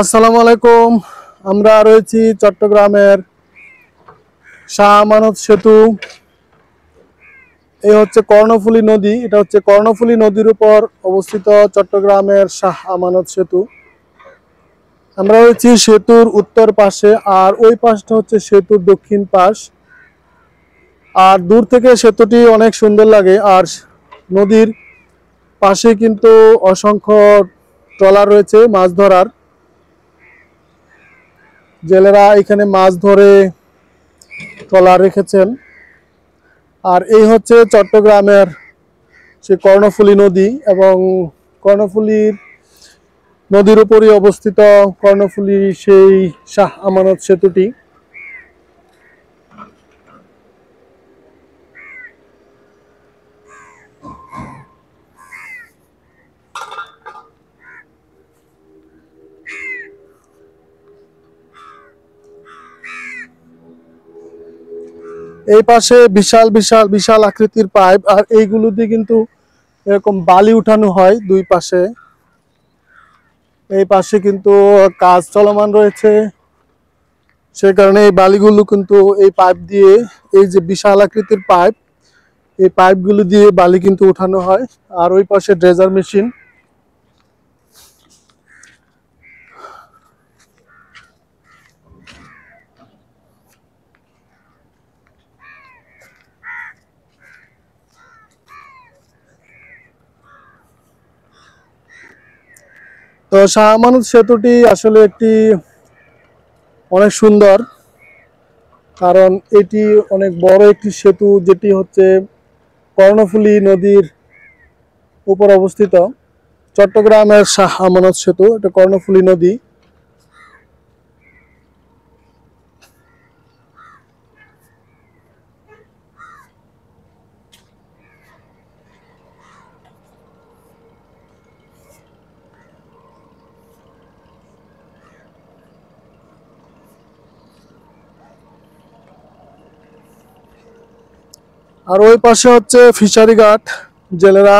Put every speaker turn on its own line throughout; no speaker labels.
আসসালামু আলাইকুম। আমরা রয়েছি চট্টগ্রামের শাহ আমানত সেতু। এই হচ্ছে কর্ণফুলী নদী, এটা হচ্ছে কর্ণফুলী নদীর উপর অবস্থিত চট্টগ্রামের শাহ আমানত সেতু। আমরা রয়েছি সেতুর উত্তর পাশে, আর ওই পাশটা হচ্ছে সেতুর দক্ষিণ পাশ। আর দূর থেকে সেতুটি অনেক সুন্দর লাগে। আর নদীর পাশে কিন্তু অসংখ্য ট্রলার রয়েছে মাছ ধরার। জেলেরা এখানে মাছ ধরে ট্রলার রেখেছেন। আর এই হচ্ছে চট্টগ্রামের সে কর্ণফুলী নদী, এবং কর্ণফুলীর নদীর উপরই অবস্থিত কর্ণফুলী সেই শাহ আমানত সেতুটি। এই পাশে বিশাল বিশাল বিশাল আকৃতির পাইপ, আর এইগুলো দিয়ে কিন্তু এরকম বালি উঠানো হয় দুই পাশে। এই পাশে কিন্তু কাজ চলমান রয়েছে, সে কারণে এই বালিগুলো কিন্তু এই পাইপ দিয়ে, এই যে বিশাল আকৃতির পাইপ, এই পাইপগুলো দিয়ে বালি কিন্তু উঠানো হয়। আর ওই পাশে ড্রেজার মেশিন। তো শাহ আমানত সেতুটি আসলে একটি অনেক সুন্দর, কারণ এটি অনেক বড় একটি সেতু, যেটি হচ্ছে কর্ণফুলী নদীর উপর অবস্থিত। চট্টগ্রামের শাহ আমানত সেতু, এটা কর্ণফুলী নদী। আর ওই পাশে হচ্ছে ফিশারি ঘাট, জেলেরা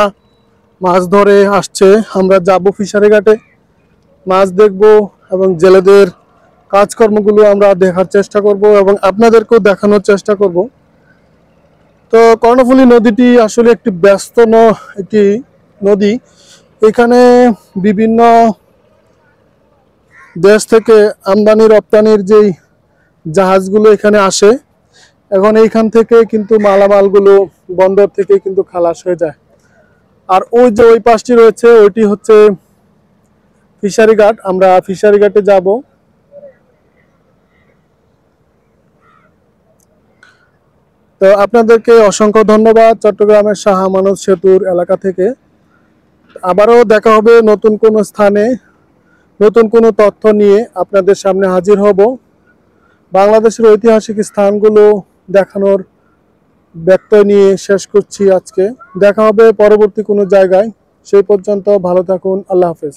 মাছ ধরে আসছে। আমরা যাব ফিশারি ঘাটে, মাছ দেখব এবং জেলেদের কাজকর্মগুলো আমরা দেখার চেষ্টা করব এবং আপনাদেরকেও দেখানোর চেষ্টা করব। তো কর্ণফুলী নদীটি আসলে একটি ব্যস্ত একটি নদী। এখানে বিভিন্ন দেশ থেকে আমদানি রপ্তানির যেই জাহাজগুলো এখানে আসে, এখন এইখান থেকে কিন্তু মালামালগুলো বন্দর থেকে কিন্তু খালাস হয়ে যায়। আর ওই যে ওই পাশটি রয়েছে, ওইটি হচ্ছে ফিশারি ঘাট। আমরা ফিশারি ঘাটে যাব। তো আপনাদেরকে অসংখ্য ধন্যবাদ চট্টগ্রামের শাহ আমানত সেতুর এলাকা থেকে। আবারও দেখা হবে নতুন কোনো স্থানে, নতুন কোনো তথ্য নিয়ে আপনাদের সামনে হাজির হব। বাংলাদেশের ঐতিহাসিক স্থানগুলো দেখানোর ব্যত্যয় নিয়ে শেষ করছি আজকে। দেখা হবে পরবর্তী কোনো জায়গায়। সেই পর্যন্ত ভালো থাকুন। আল্লাহ হাফেজ।